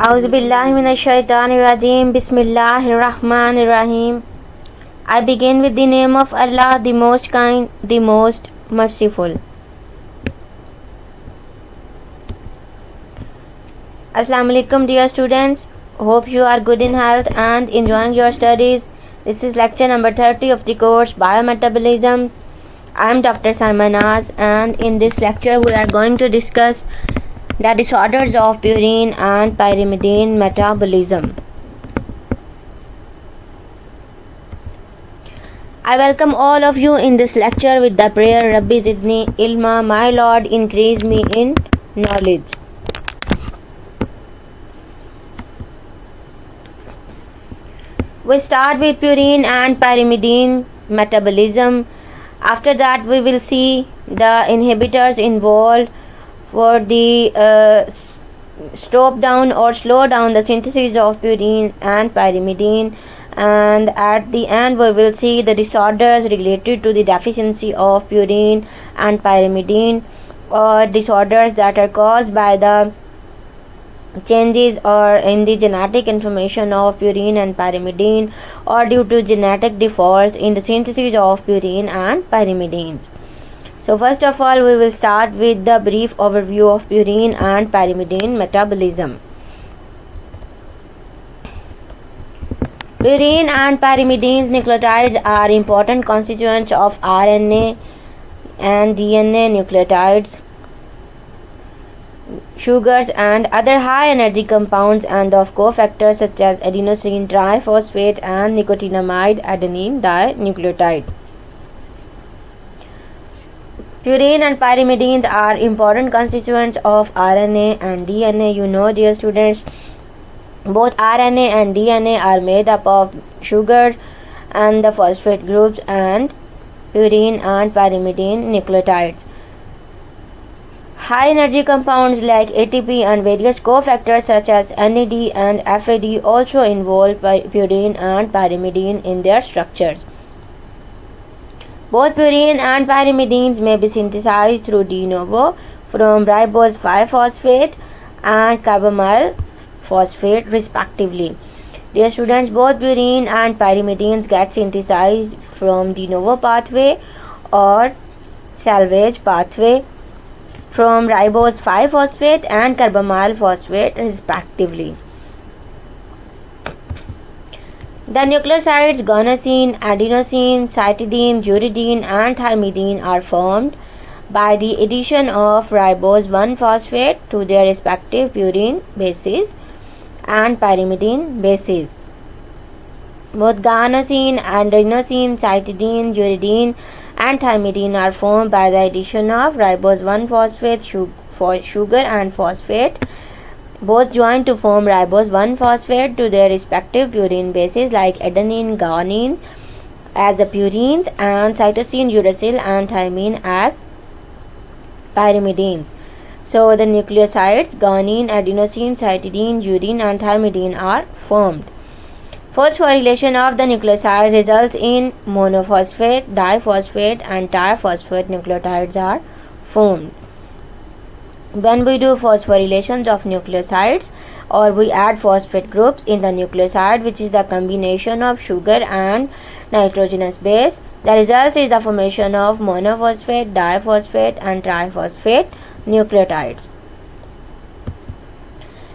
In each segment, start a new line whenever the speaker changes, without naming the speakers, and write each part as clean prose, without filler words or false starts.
Auzubillahiminashaitanirrajim. Bismillahirrahmanirrahim. I begin with the name of Allah, the most kind, the most merciful. Assalamu alaikum, dear students. Hope you are good in health and enjoying your studies. This is lecture number 30 of the course Biometabolism. I am Dr. Saimanaz, and in this lecture we are going to discuss the disorders of purine and pyrimidine metabolism. I welcome all of you in this lecture with the prayer, Rabbi Zidni Ilma, my Lord, increase me in knowledge. We start with purine and pyrimidine metabolism. After that, we will see the inhibitors involved for the stop down or slow down the synthesis of purine and pyrimidine, and at the end we will see the disorders related to the deficiency of purine and pyrimidine, or disorders that are caused by the changes or in the genetic information of purine and pyrimidine, or due to genetic defaults in the synthesis of purine and pyrimidines. So first of all, we will start with the brief overview of purine and pyrimidine metabolism. Purine and pyrimidine nucleotides are important constituents of RNA and DNA nucleotides, sugars and other high energy compounds, and of cofactors such as adenosine triphosphate and nicotinamide adenine dinucleotide. Purine and pyrimidines are important constituents of RNA and DNA. You know, dear students, both RNA and DNA are made up of sugar and the phosphate groups and purine and pyrimidine nucleotides. High energy compounds like ATP and various cofactors such as NAD and FAD also involve purine and pyrimidine in their structures. Both purine and pyrimidines may be synthesized through de novo from ribose 5-phosphate and carbamyl phosphate respectively. Dear students, both purine and pyrimidines get synthesized from de novo pathway or salvage pathway from ribose 5-phosphate and carbamyl phosphate respectively. The nucleosides guanosine, adenosine, cytidine, uridine and thymidine are formed by the addition of ribose 1-phosphate to their respective purine bases and pyrimidine bases. Both guanosine, adenosine, cytidine, uridine and thymidine are formed by the addition of ribose 1-phosphate, sugar and phosphate, both join to form ribose 1-phosphate to their respective purine bases like adenine, guanine as the purines and cytosine, uracil and thymine as pyrimidines. So the nucleosides guanine, adenosine, cytidine, urine and thymidine are formed. Phosphorylation of the nucleoside results in monophosphate, diphosphate and triphosphate nucleotides are formed. When we do phosphorylations of nucleosides, or we add phosphate groups in the nucleoside, which is the combination of sugar and nitrogenous base, the result is the formation of monophosphate, diphosphate and triphosphate nucleotides.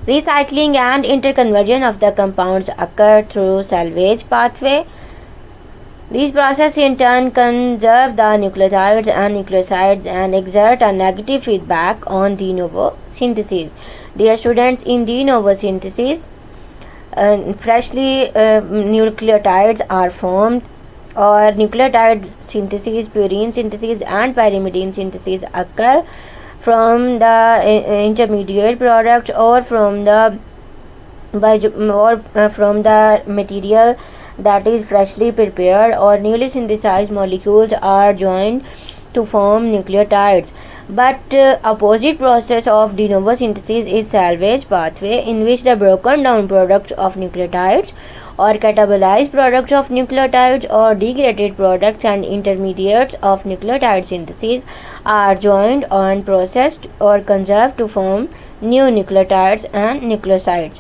Recycling and interconversion of the compounds occur through salvage pathway. These processes in turn conserve the nucleotides and nucleosides and exert a negative feedback on de novo synthesis. Dear students, in de novo synthesis, freshly nucleotides are formed, or nucleotide synthesis, purine synthesis and pyrimidine synthesis occur from the intermediate product or from the material that is freshly prepared, or newly synthesized molecules are joined to form nucleotides. But opposite process of de novo synthesis is salvage pathway, in which the broken down products of nucleotides or catabolized products of nucleotides or degraded products and intermediates of nucleotide synthesis are joined and processed or conserved to form new nucleotides and nucleosides.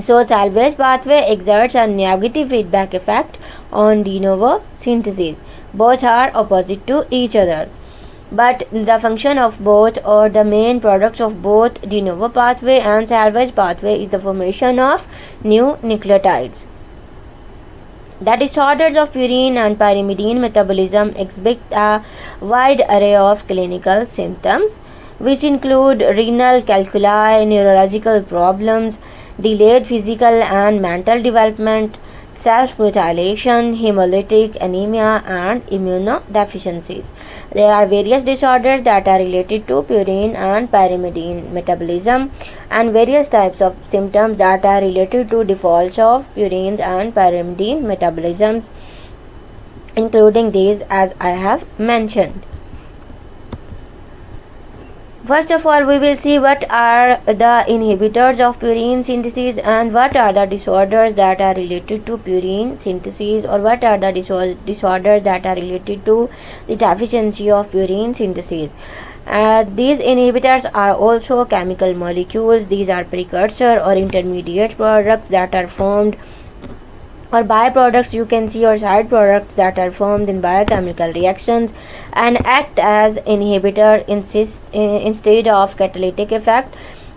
So salvage pathway exerts a negative feedback effect on de novo synthesis. Both are opposite to each other. But the function of both, or the main products of both de novo pathway and salvage pathway, is the formation of new nucleotides. The disorders of purine and pyrimidine metabolism exhibit a wide array of clinical symptoms, which include renal calculi, neurological problems, delayed physical and mental development, self-mutilation, hemolytic anemia, and immunodeficiencies. There are various disorders that are related to purine and pyrimidine metabolism, and various types of symptoms that are related to defaults of purine and pyrimidine metabolisms, including these as I have mentioned. First of all, we will see what are the inhibitors of purine synthesis and what are the disorders that are related to purine synthesis, or what are the disorders that are related to the deficiency of purine synthesis. These inhibitors are also chemical molecules. These are precursor or intermediate products that are formed, or byproducts you can see, or side products that are formed in biochemical reactions and act as inhibitor instead of catalytic effect.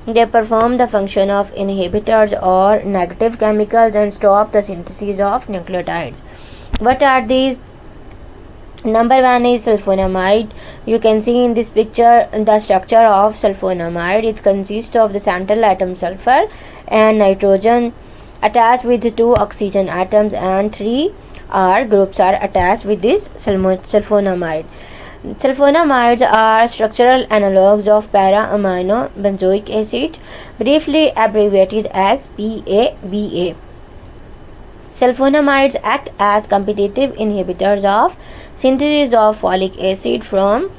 They perform the function of inhibitors or negative chemicals and stop the synthesis of nucleotides. What are these? Number one is sulfonamide. You can see in this picture the structure of sulfonamide. It consists of the central atom sulfur and nitrogen attached with 2 oxygen atoms, and 3 R groups are attached with this sulfonamide. Sulfonamides are structural analogues of para-amino benzoic acid, briefly abbreviated as PABA. Sulfonamides act as competitive inhibitors of synthesis of folic acid from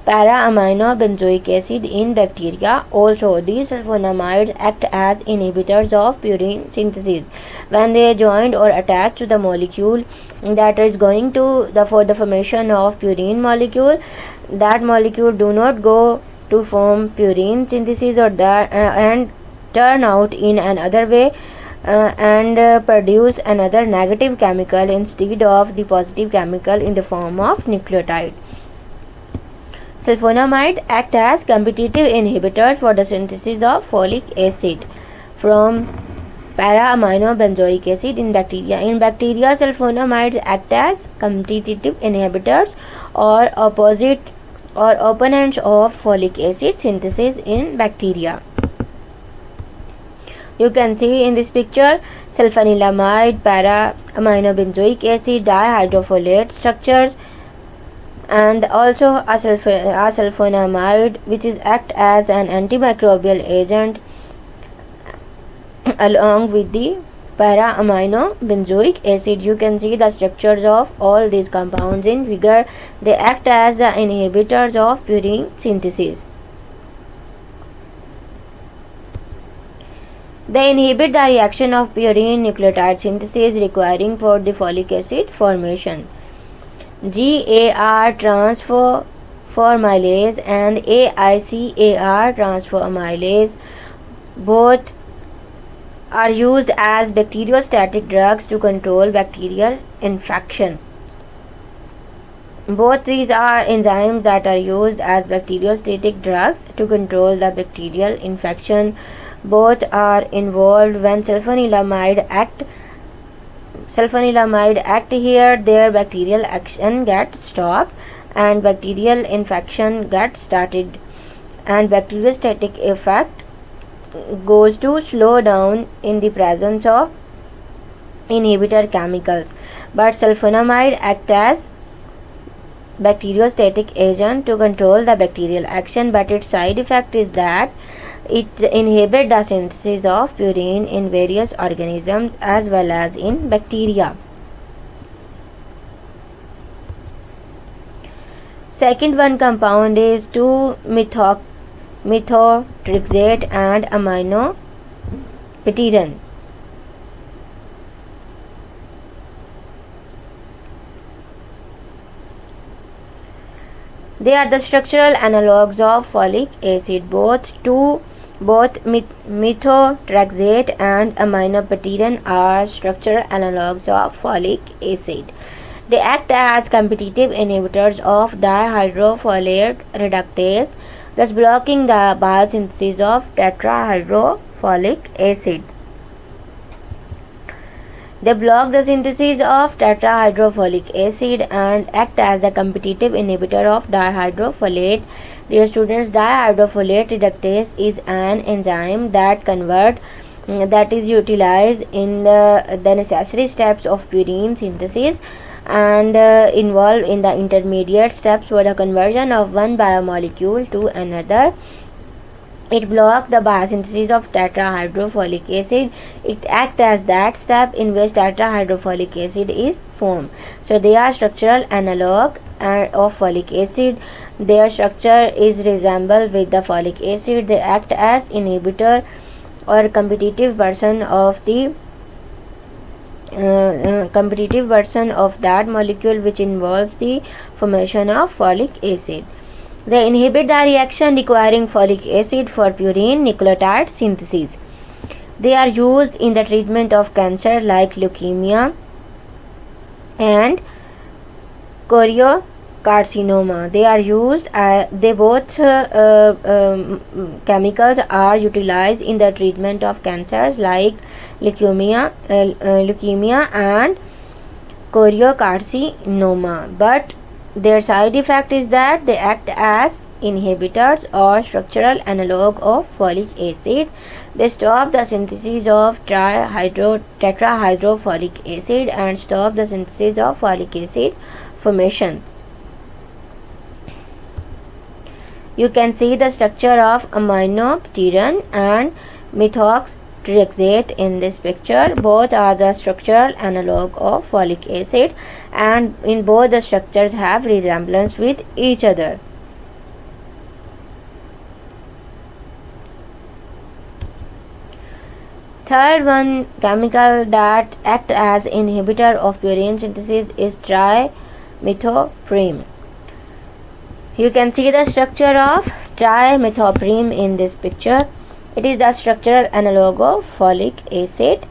para-amino benzoic acid in bacteria. Also, these sulfonamides act as inhibitors of purine synthesis when they are joined or attached to the molecule that is going to for the formation of purine molecule. That molecule do not go to form purine synthesis or that and turn out in another way and produce another negative chemical instead of the positive chemical in the form of nucleotide. Sulfonamide act as competitive inhibitors for the synthesis of folic acid from para-amino benzoic acid in bacteria. In bacteria, sulfonamides act as competitive inhibitors or opponents of folic acid synthesis in bacteria. You can see in this picture sulfanilamide, para-amino benzoic acid, dihydrofolate structures, and also a sulfonamide which is act as an antimicrobial agent along with the para-amino benzoic acid. You can see the structures of all these compounds in figure. They act as the inhibitors of purine synthesis. They inhibit the reaction of purine nucleotide synthesis requiring for the folic acid formation. GAR transformylase and AICAR transformylase both are used as bacteriostatic drugs to control bacterial infection. Both these are enzymes that are used as bacteriostatic drugs to control the bacterial infection. Both are involved when sulfanilamide act here. Their bacterial action gets stopped and bacterial infection gets started, and bacteriostatic effect goes to slow down in the presence of inhibitor chemicals. But sulfonamide act as bacteriostatic agent to control the bacterial action, but its side effect is that it inhibits the synthesis of purine in various organisms as well as in bacteria. Second one compound is 2-methotrexate and aminopterin. They are the structural analogues of folic acid. Both 2 Both methotrexate and aminopterin are structural analogues of folic acid. They act as competitive inhibitors of dihydrofolate reductase, thus blocking the biosynthesis of tetrahydrofolic acid. They block the synthesis of tetrahydrofolic acid and act as the competitive inhibitor of dihydrofolate. Dear students, dihydrofolate reductase is an enzyme that is utilized in the necessary steps of purine synthesis and involved in the intermediate steps for the conversion of one biomolecule to another. It blocks the biosynthesis of tetrahydrofolic acid. It acts as that step in which tetrahydrofolic acid is formed. So they are structural analog of folic acid. Their structure is resembled with the folic acid. They act as inhibitor or competitive version of the that molecule which involves the formation of folic acid. They inhibit the reaction requiring folic acid for purine nucleotide synthesis. They are used in the treatment of cancer like leukemia and choriocarcinoma. They are used. Chemicals are utilized in the treatment of cancers like leukemia and choriocarcinoma. But their side effect is that they act as inhibitors or structural analog of folic acid. They stop the synthesis of tetrahydrofolic acid and stop the synthesis of folic acid formation. You can see the structure of aminopterin and methotrexate in this picture. Both are the structural analog of folic acid, and in both the structures have resemblance with each other. Third one chemical that acts as inhibitor of purine synthesis is trimethoprim. You can see the structure of trimethoprim in this picture. It is the structural analog of folic acid.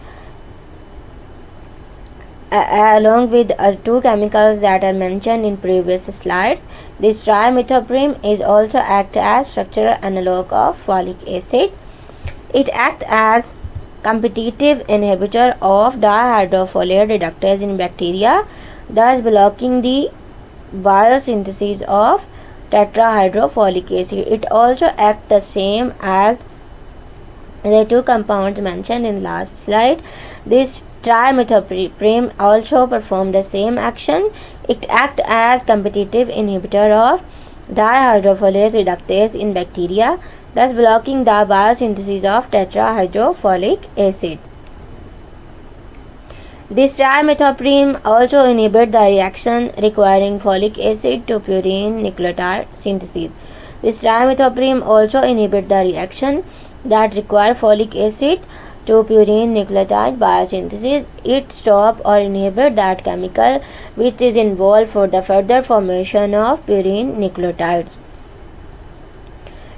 Along with two chemicals that are mentioned in previous slides, this trimethoprim is also act as structural analog of folic acid. It acts as competitive inhibitor of dihydrofolate reductase in bacteria, thus blocking the biosynthesis of tetrahydrofolic acid. It also acts the same as the two compounds mentioned in last slide. This trimethoprim also performs the same action. It acts as competitive inhibitor of dihydrofolate reductase in bacteria, thus blocking the biosynthesis of tetrahydrofolic acid. This trimethoprim also inhibits the reaction requiring folic acid to purine nucleotide synthesis. This trimethoprim also inhibits the reaction that require folic acid to purine nucleotide biosynthesis. It stops or inhibits that chemical which is involved for the further formation of purine nucleotides.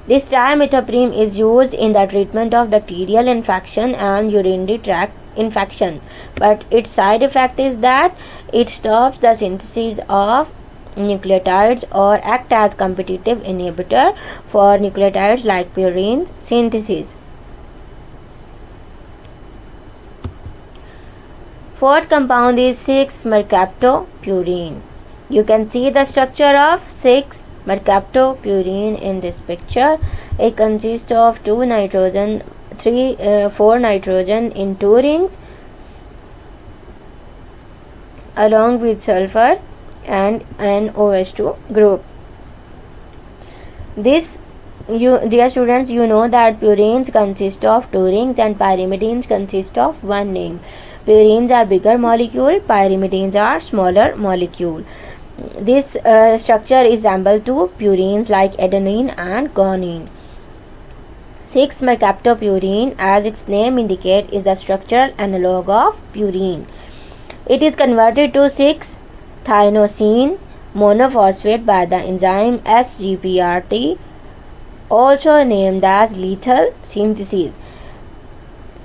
This trimethoprim is used in the treatment of bacterial infection and urinary tract infection, but its side effect is that it stops the synthesis of nucleotides or act as competitive inhibitor for nucleotides like purine synthesis. Fourth compound is 6-mercaptopurine. You can see the structure of 6-mercaptopurine in this picture. It consists of 4 nitrogen in 2 rings along with sulfur and an OH2 group. Dear students, you know that purines consist of 2 rings and pyrimidines consist of 1 ring. Purines are bigger molecule, pyrimidines are smaller molecule. This structure is resemble to purines like adenine and guanine. 6-mercaptopurine, as its name indicates, is the structural analog of purine. It is converted to 6-thionosine monophosphate by the enzyme SGPRT also named as lethal synthesis.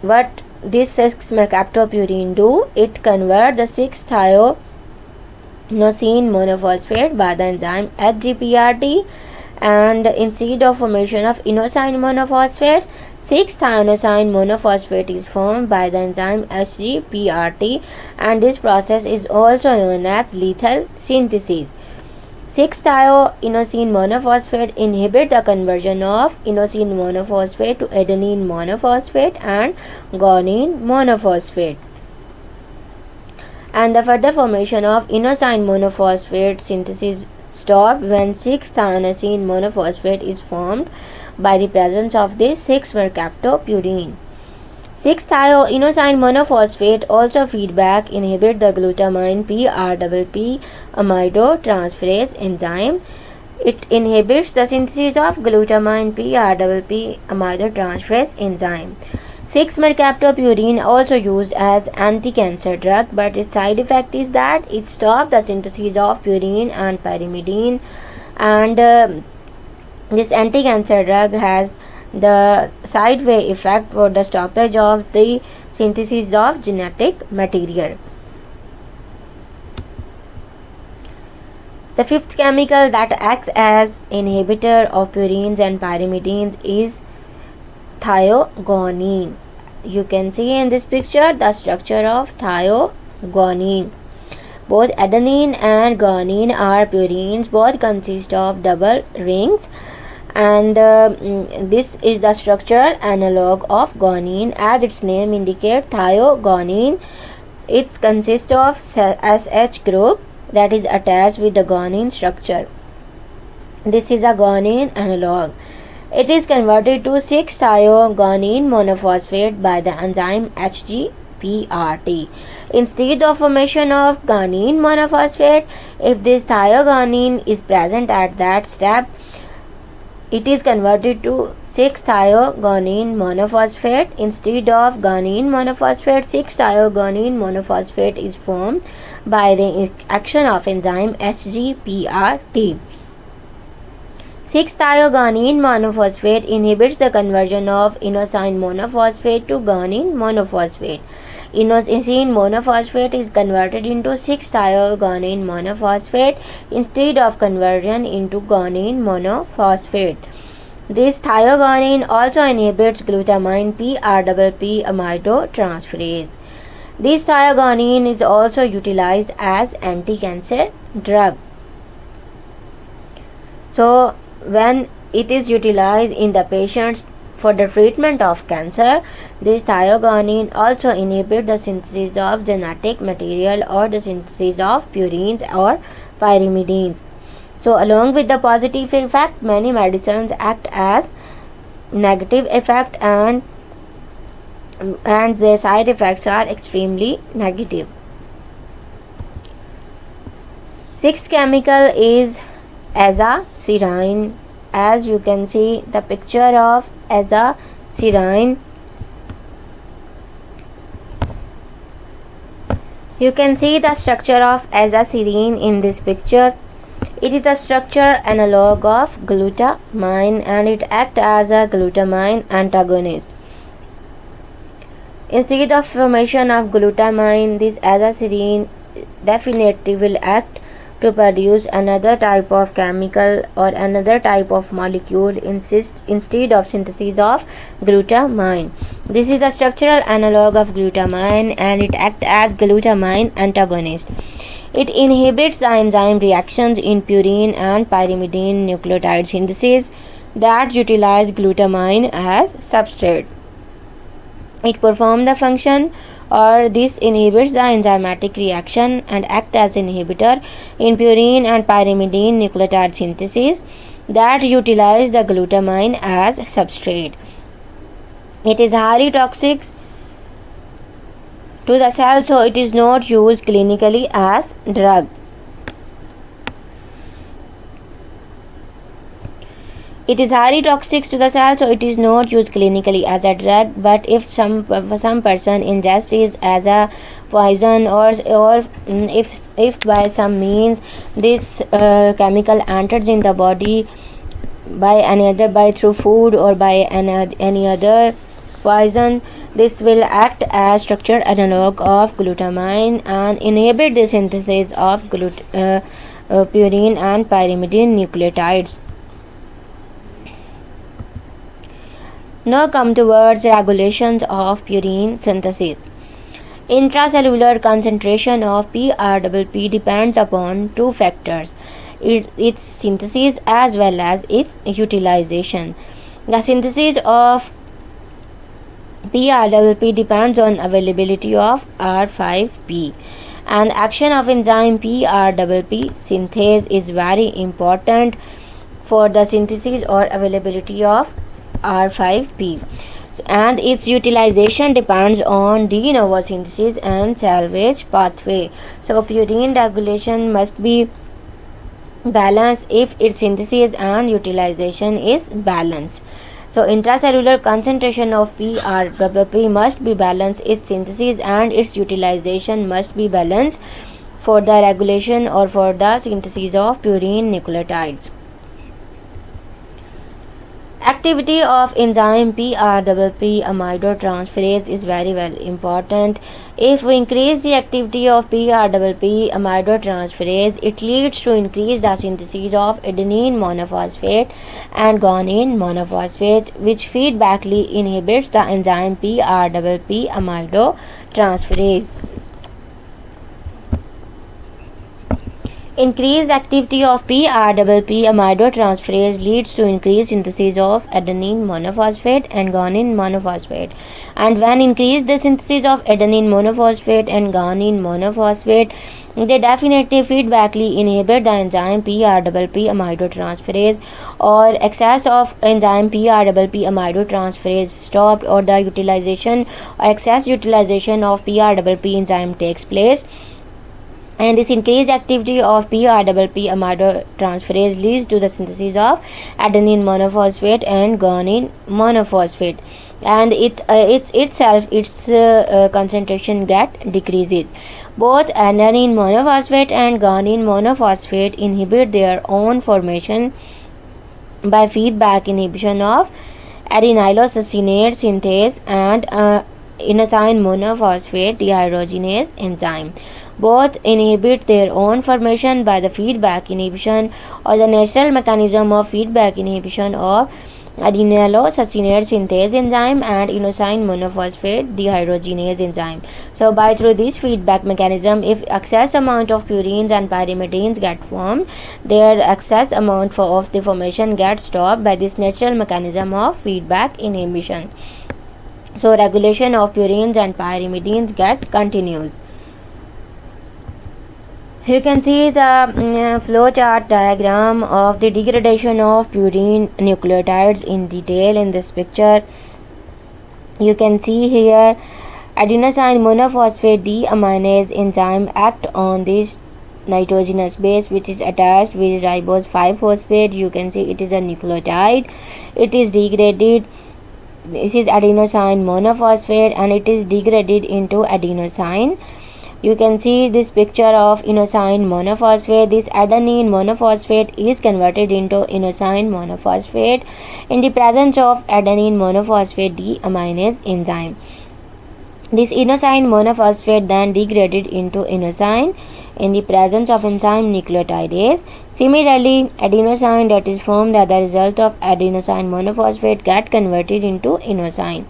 What this 6-mercaptopurine do? It convert the 6-thioinosine monophosphate by the enzyme HGPRT, and instead of formation of inosine monophosphate, 6-thioinosine monophosphate is formed by the enzyme HGPRT, and this process is also known as lethal synthesis. 6-thioinosine monophosphate inhibit the conversion of inosine monophosphate to adenine monophosphate and guanine monophosphate, and the further formation of inosine monophosphate synthesis stopped when 6-thioinosine monophosphate is formed by the presence of this 6-mercaptopurine. 6-thioinosine monophosphate also feedback inhibit the glutamine PRPP amidotransferase enzyme. It inhibits the synthesis of glutamine PRPP amidotransferase enzyme. 6-mercaptopurine also used as anti-cancer drug, but its side effect is that it stops the synthesis of purine and pyrimidine, and this anti-cancer drug has the sideway effect for the stoppage of the synthesis of genetic material. The fifth chemical that acts as inhibitor of purines and pyrimidines is thioguanine. You can see in this picture the structure of thioguanine. Both adenine and guanine are purines. Both consist of double rings, and this is the structural analog of guanine. As its name indicates, thioguanine, it consists of SH group that is attached with the guanine structure. This is a guanine analog. It is converted to 6-thioguanine monophosphate by the enzyme HGPRT. Instead of formation of guanine monophosphate, if this thioguanine is present at that step, it is converted to 6-thioguanine monophosphate. Instead of guanine monophosphate, 6-thioguanine monophosphate is formed by the action of enzyme HGPRT. 6-thioguanine monophosphate inhibits the conversion of inosine monophosphate to guanine monophosphate. Inosine monophosphate is converted into 6-thioguanine monophosphate instead of conversion into guanine monophosphate. This thioguanine also inhibits glutamine PRPP amidotransferase. This thioguanine is also utilized as anti-cancer drug. So when it is utilized in the patients for the treatment of cancer, this thioguanine also inhibits the synthesis of genetic material or the synthesis of purines or pyrimidines. So along with the positive effect, many medicines act as negative effect, and their side effects are extremely negative. Sixth chemical is azathioprine. As you can see the picture of azathioprine, you can see the structure of azathioprine in this picture. It is a structure analog of glutamine, and it acts as a glutamine antagonist. Instead of formation of glutamine, this azathioprine definitely will act to produce another type of chemical or another type of molecule instead of synthesis of glutamine. This is the structural analog of glutamine, and it acts as glutamine antagonist. It inhibits the enzyme reactions in purine and pyrimidine nucleotide synthesis that utilize glutamine as substrate. It performs the function, or this inhibits the enzymatic reaction and acts as inhibitor in purine and pyrimidine nucleotide synthesis that utilize the glutamine as substrate. It is highly toxic to the cell, so it is not used clinically as drug. It is highly toxic to the cell, so it is not used clinically as a drug. But if some person ingests it as a poison, or if by some means this chemical enters in the body by through food or by any other poison. This will act as structured analog of glutamine and inhibit the synthesis of purine and pyrimidine nucleotides. Now come towards regulations of purine synthesis. Intracellular concentration of PRPP depends upon two factors, its synthesis as well as its utilization. The synthesis of PRPP depends on availability of R5P, and action of enzyme PRPP synthase is very important for the synthesis or availability of R5P, and its utilization depends on de novo synthesis and salvage pathway. So purine regulation must be balanced if its synthesis and utilization is balanced. So intracellular concentration of PRPP must be balanced, its synthesis and its utilization must be balanced for the regulation or for the synthesis of purine nucleotides. Activity of enzyme PRPP amidotransferase is very important. If we increase the activity of PRPP amidotransferase, it leads to increase the synthesis of adenine monophosphate and guanine monophosphate, which feedbackly inhibits the enzyme PRPP amidotransferase. Increased activity of PRPP amidotransferase leads to increased synthesis of adenine monophosphate and guanine monophosphate. And when increased the synthesis of adenine monophosphate and guanine monophosphate, they definitely feedbackly inhibit the enzyme PRPP amidotransferase, or excess of enzyme PRPP amidotransferase stopped, or the utilization or excess utilization of PRPP enzyme takes place. And this increased activity of PRPP amidotransferase leads to the synthesis of adenine monophosphate and guanine monophosphate, and its concentration get decreases. Both adenine monophosphate and guanine monophosphate inhibit their own formation by feedback inhibition of adenylosuccinate synthase and inosine monophosphate dehydrogenase enzyme. Both inhibit their own formation by the feedback inhibition or the natural mechanism of feedback inhibition of adenylosuccinate synthase enzyme and inosine monophosphate dehydrogenase enzyme. So by through this feedback mechanism, if excess amount of purines and pyrimidines get formed, their excess amount of the formation gets stopped by this natural mechanism of feedback inhibition. So regulation of purines and pyrimidines get continues. You can see the flow chart diagram of the degradation of purine nucleotides in detail in this picture. You can see here adenosine monophosphate deaminase enzyme act on this nitrogenous base which is attached with ribose 5-phosphate. You can see it is a nucleotide. It is degraded. This is adenosine monophosphate and it is degraded into adenosine. You can see this picture of inosine monophosphate. This adenine monophosphate is converted into inosine monophosphate in the presence of adenine monophosphate deaminase enzyme. This inosine monophosphate then degraded into inosine in the presence of enzyme nucleotidase. Similarly, adenosine that is formed as a result of adenosine monophosphate get converted into inosine.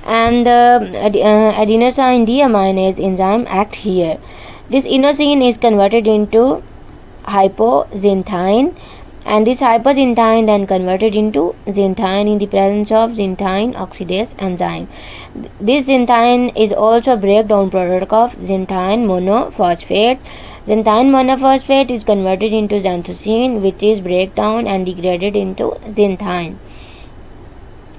And adenosine deaminase enzyme act here. This inosine is converted into hypoxanthine, and this hypoxanthine then converted into xanthine in the presence of xanthine oxidase enzyme. This xanthine is also breakdown product of xanthine monophosphate. Xanthine monophosphate is converted into xanthosine, which is breakdown and degraded into xanthine.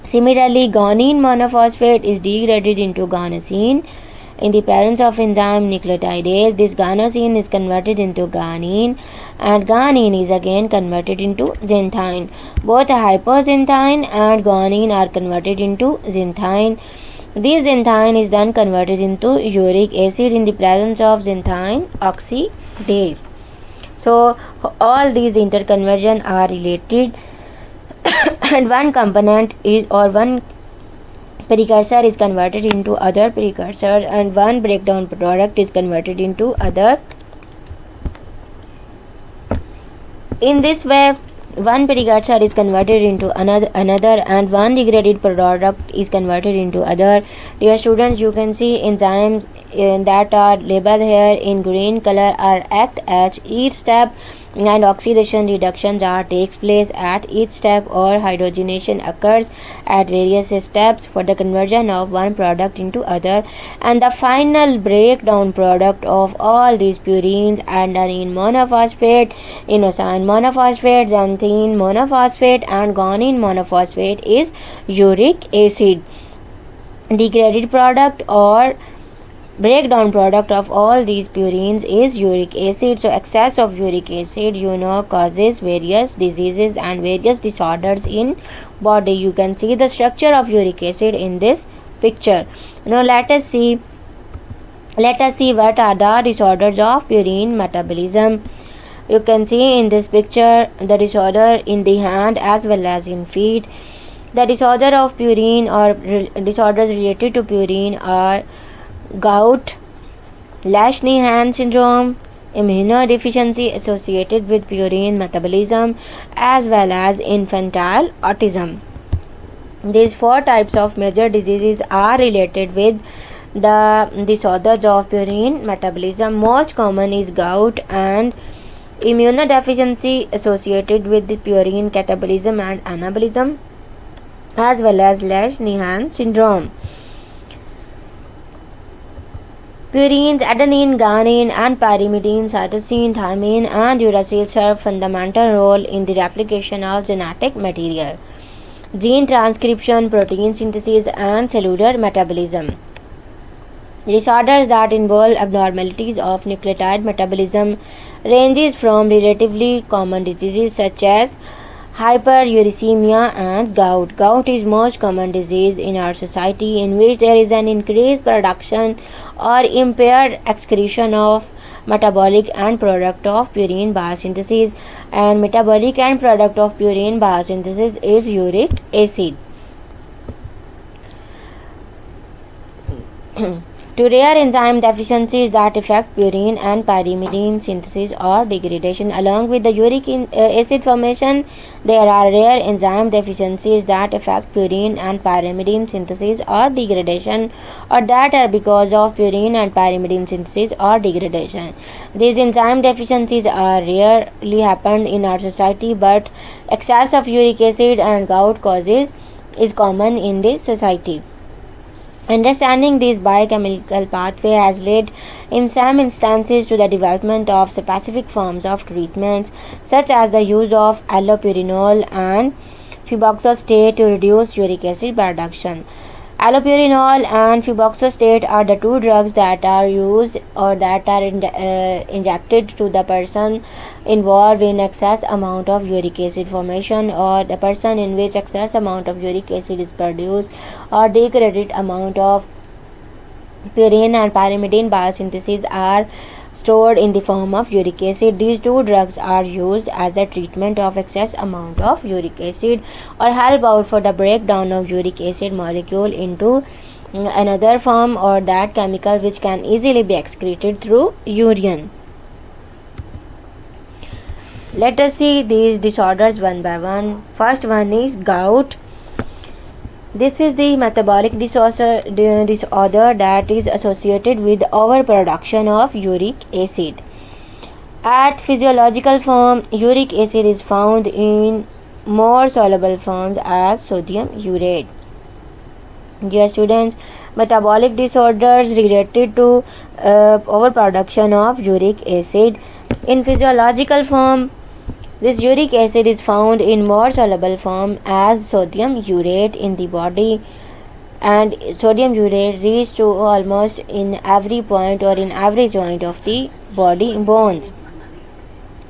Similarly, guanine monophosphate is degraded into guanosine in the presence of enzyme nucleotidase. This guanosine is converted into guanine, and guanine is again converted into xanthine. Both hypoxanthine and guanine are converted into xanthine. This xanthine is then converted into uric acid in the presence of xanthine oxidase. So all these interconversion are related and one component is or one precursor is converted into other precursor and one breakdown product is converted into other. In this way, one precursor is converted into another and one degraded product is converted into other. Dear students, you can see enzymes that are labeled here in green color are act at each step, and oxidation reductions are takes place at each step, or hydrogenation occurs at various steps for the conversion of one product into other, and the final breakdown product of all these purines, adenine monophosphate, inosine monophosphate, xanthine monophosphate and guanine monophosphate is uric acid. Degraded product or breakdown product of all these purines is uric acid. So excess of uric acid causes various diseases and various disorders in body. You can see the structure of uric acid in this picture. Now let us see what are the disorders of purine metabolism. You can see in this picture the disorder in the hand as well as in feet. The disorder of purine or disorders related to purine are gout, Lesch-Nyhan syndrome, immunodeficiency associated with purine metabolism, as well as infantile autism. These four types of major diseases are related with the disorders of purine metabolism. Most common is gout and immunodeficiency associated with the purine catabolism and anabolism, as well as Lesch-Nyhan syndrome. Purines, adenine, guanine and pyrimidine, cytosine, thymine and uracil serve fundamental role in the replication of genetic material, gene transcription, protein synthesis and cellular metabolism. Disorders that involve abnormalities of nucleotide metabolism ranges from relatively common diseases such as hyperuricemia and gout. Gout is most common disease in our society in which there is an increased production or impaired excretion of metabolic and product of purine biosynthesis, and metabolic and product of purine biosynthesis is uric acid. To rare enzyme deficiencies that affect purine and pyrimidine synthesis or degradation. Along with the uric acid formation, there are rare enzyme deficiencies that affect purine and pyrimidine synthesis or degradation, or that are because of purine and pyrimidine synthesis or degradation. These enzyme deficiencies are rarely happen in our society, but excess of uric acid and gout causes is common in this society. Understanding this biochemical pathway has led in some instances to the development of specific forms of treatments such as the use of allopurinol and febuxostate to reduce uric acid production. Allopurinol and febuxostate are the two drugs that are used or that are injected to the person involved in excess amount of uric acid formation, or the person in which excess amount of uric acid is produced, or degraded amount of purine and pyrimidine biosynthesis are stored in the form of uric acid. These two drugs are used as a treatment of excess amount of uric acid or help out for the breakdown of uric acid molecule into another form or that chemical which can easily be excreted through urine. Let us see these disorders one by one. First one is gout. This is the metabolic disorder that is associated with overproduction of uric acid. At physiological form, uric acid is found in more soluble forms as sodium urate. Dear students, metabolic disorders related to overproduction of uric acid. In physiological form, this uric acid is found in more soluble form as sodium urate in the body, and sodium urate reaches to almost in every point or in every joint of the body bones.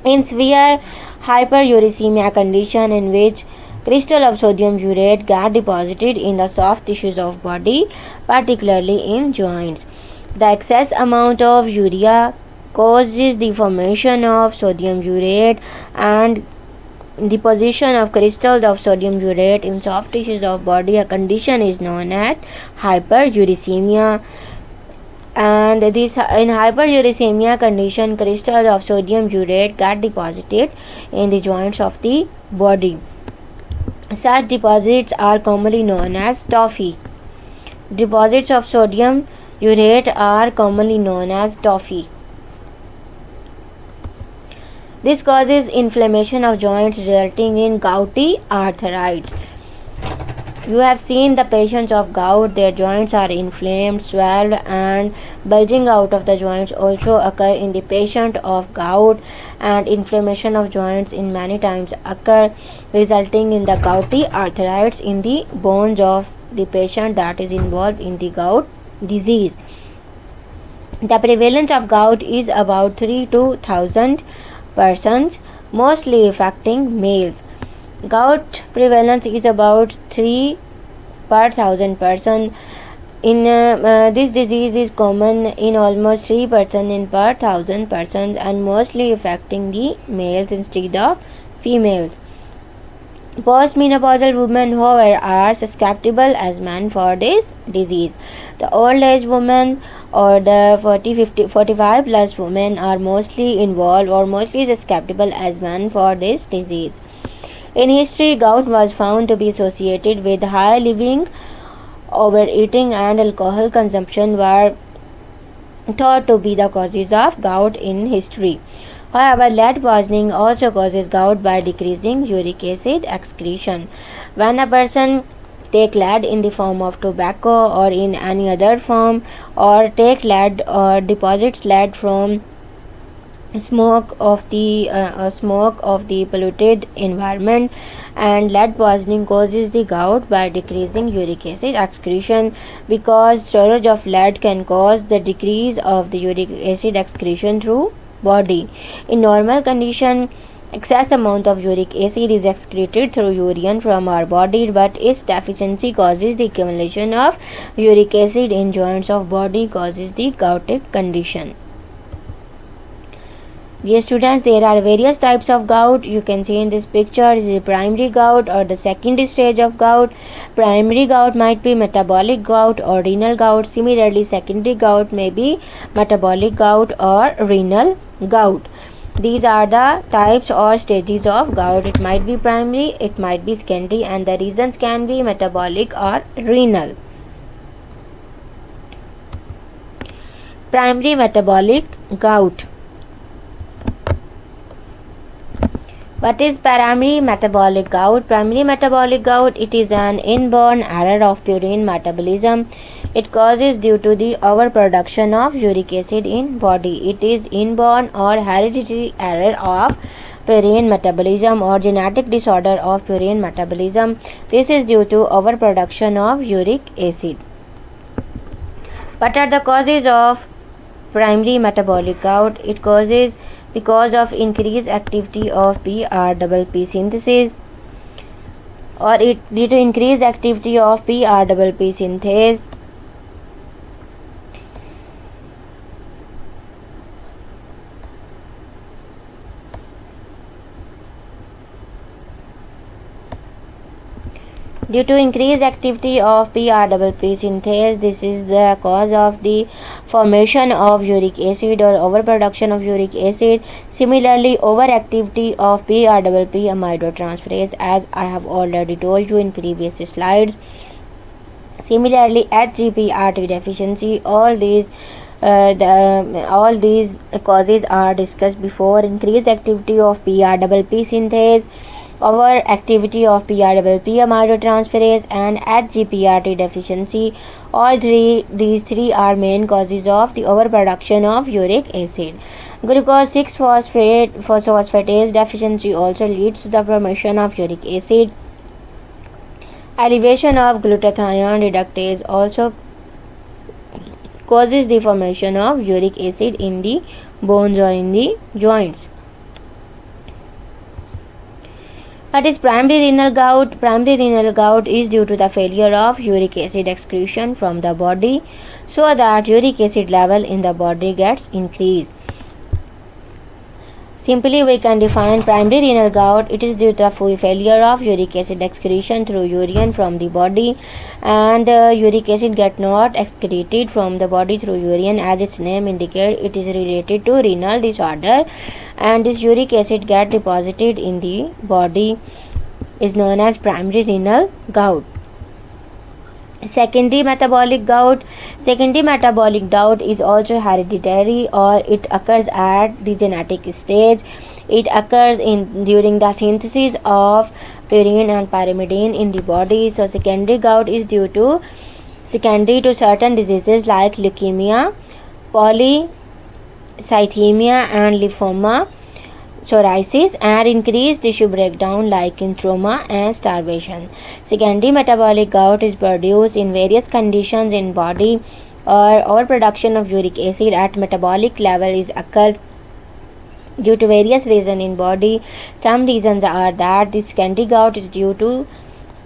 In severe hyperuricemia condition, in which crystal of sodium urate get deposited in the soft tissues of body, particularly in joints, the excess amount of urea causes the formation of sodium urate and deposition of crystals of sodium urate in soft tissues of body. A condition is known as hyperuricemia. And this in hyperuricemia condition, crystals of sodium urate get deposited in the joints of the body. Such deposits are commonly known as toffee. Deposits of sodium urate are commonly known as toffee. This causes inflammation of joints resulting in gouty arthritis. You have seen the patients of gout, their joints are inflamed, swelled, and bulging out of the joints also occur in the patient of gout, and inflammation of joints in many times occur, resulting in the gouty arthritis in the bones of the patient that is involved in the gout disease. The prevalence of gout is about 3 to 1,000 persons, mostly affecting males. Gout prevalence is about 3 per 1,000 persons. In this disease is common in almost 3 persons in per 1,000 persons and mostly affecting the males instead of females. Postmenopausal women, however, are susceptible as men for this disease. The old age women or the 40, 50, 45 plus women are mostly involved or mostly susceptible as men for this disease. In history, gout was found to be associated with high living, overeating, and alcohol consumption were thought to be the causes of gout in history. However, lead poisoning also causes gout by decreasing uric acid excretion. When a person take lead in the form of tobacco or in any other form, or take lead or deposits lead from smoke of the polluted environment, and lead poisoning causes the gout by decreasing uric acid excretion, because storage of lead can cause the decrease of the uric acid excretion through body. In normal condition, excess amount of uric acid is excreted through urine from our body, but its deficiency causes the accumulation of uric acid in joints of body, causes the goutic condition. Dear students, there are various types of gout. You can see in this picture is the primary gout or the second stage of gout. Primary gout might be metabolic gout or renal gout. Similarly, secondary gout may be metabolic gout or renal gout. These are the types or stages of gout. It might be primary, it might be secondary, and the reasons can be metabolic or renal. Primary metabolic gout. What is primary metabolic gout? Primary metabolic gout, it is an inborn error of purine metabolism. It causes due to the overproduction of uric acid in body. It is inborn or hereditary error of purine metabolism or genetic disorder of purine metabolism. This is due to overproduction of uric acid. What are the causes of primary metabolic gout? It causes because of increased activity of PRPP synthesis, or it due to increased activity of PRPP synthase. Due to increased activity of PRPP synthase, this is the cause of the formation of uric acid or overproduction of uric acid. Similarly, overactivity of PRPP aminotransferase, as I have already told you in previous slides. Similarly, HGPRT deficiency. All these causes are discussed before. Increased activity of PRPP synthase, overactivity of PRPP aminotransferase, and HGPRT deficiency. These three are main causes of the overproduction of uric acid. Glucose 6-phosphatase deficiency also leads to the formation of uric acid. Elevation of glutathione reductase also causes the formation of uric acid in the bones or in the joints. What is primary renal gout? Primary renal gout is due to the failure of uric acid excretion from the body, so that uric acid level in the body gets increased. Simply, we can define primary renal gout. It is due to the failure of uric acid excretion through urine from the body, and uric acid get not excreted from the body through urine. As its name indicates, it is related to renal disorder, and this uric acid get deposited in the body is known as primary renal gout. Secondary metabolic gout. Secondary metabolic gout is also hereditary, or it occurs at the genetic stage. It occurs during the synthesis of purine and pyrimidine in the body. So secondary gout is secondary to certain diseases like leukemia, polycythemia and lymphoma, psoriasis, and increased tissue breakdown like in trauma and starvation. Secondary metabolic gout is produced in various conditions in body, or overproduction of uric acid at metabolic level is occurred due to various reasons in body. Some reasons are that the secondary gout is due to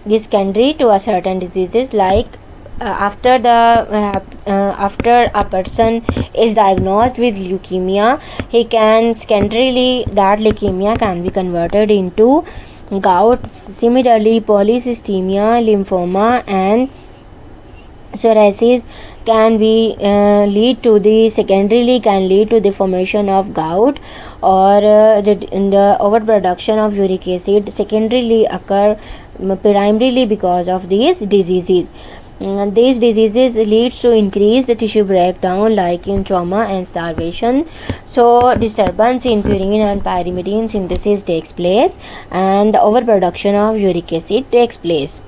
secondary to a certain diseases like after a person is diagnosed with leukemia, he can secondarily that leukemia can be converted into gout. Similarly, polycythemia, lymphoma and psoriasis can be lead to the secondarily can lead to the formation of gout, or the overproduction of uric acid secondarily occur primarily because of these diseases. These diseases leads to increased tissue breakdown like in trauma and starvation. So disturbance in purine and pyrimidine synthesis takes place, and the overproduction of uric acid takes place.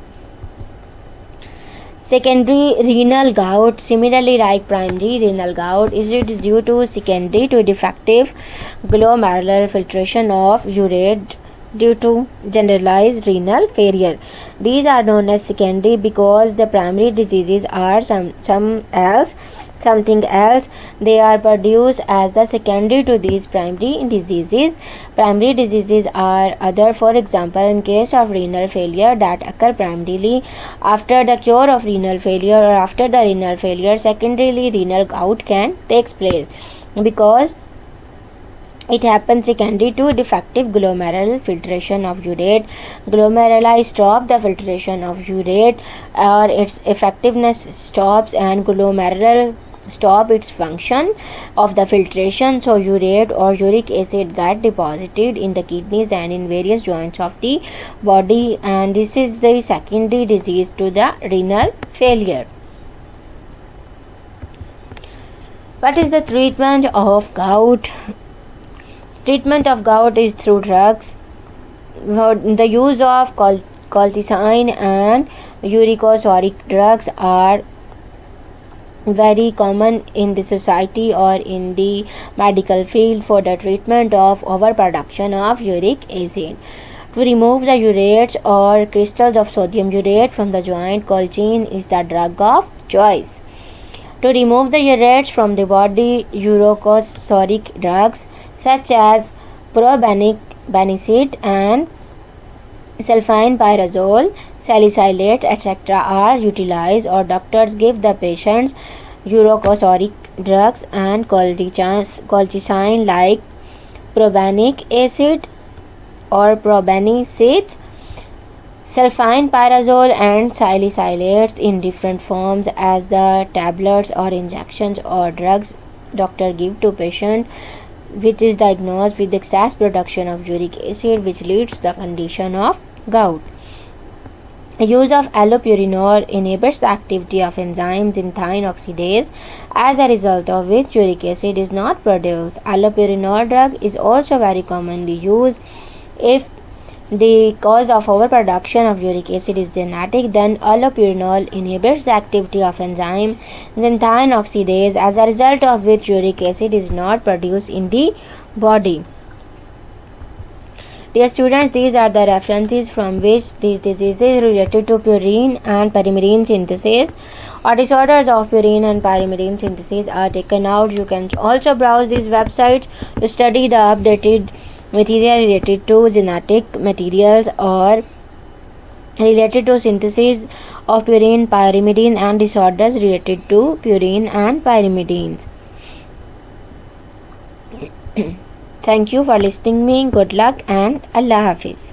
Secondary renal gout, similarly like primary renal gout, is due to secondary to defective glomerular filtration of urate due to generalized renal failure. These are known as secondary because the primary diseases are something else. They are produced as the secondary to these primary diseases. Primary diseases are other, for example, in case of renal failure that occur primarily after the cure of renal failure, or after the renal failure, secondarily renal gout can take place because it happens secondary to defective glomerular filtration of urate. Glomeruli stop the filtration of urate, or its effectiveness stops, and glomerular stop its function of the filtration. So urate or uric acid get deposited in the kidneys and in various joints of the body, and this is the secondary disease to the renal failure. What is the treatment of gout? Treatment of gout is through drugs. The use of colchicine and uricosuric drugs are very common in the society or in the medical field for the treatment of overproduction of uric acid. To remove the urates or crystals of sodium urate from the joint, colchicine is the drug of choice. To remove the urates from the body, uricosuric drugs such as probenecid and sulfenpyrazole, salicylate, etc. are utilized, or doctors give the patients uricosuric drugs and colchicine like probenic acid or probenecid, sulfenpyrazole and salicylates in different forms as the tablets or injections or drugs doctor give to patient which is diagnosed with excess production of uric acid, which leads to the condition of gout. Use of allopurinol inhibits the activity of enzymes in thioine oxidase, as a result of which uric acid is not produced. Allopurinol drug is also very commonly used. If the cause of overproduction of uric acid is genetic, then allopurinol inhibits the activity of enzyme xanthine oxidase, as a result of which uric acid is not produced in the body. Dear students, these are the references from which these diseases related to purine and pyrimidine synthesis or disorders of purine and pyrimidine synthesis are taken out. You can also browse these websites to study the updated material related to genetic materials or related to synthesis of purine, pyrimidine and disorders related to purine and pyrimidines. Thank you for listening me. Good luck and Allah Hafiz.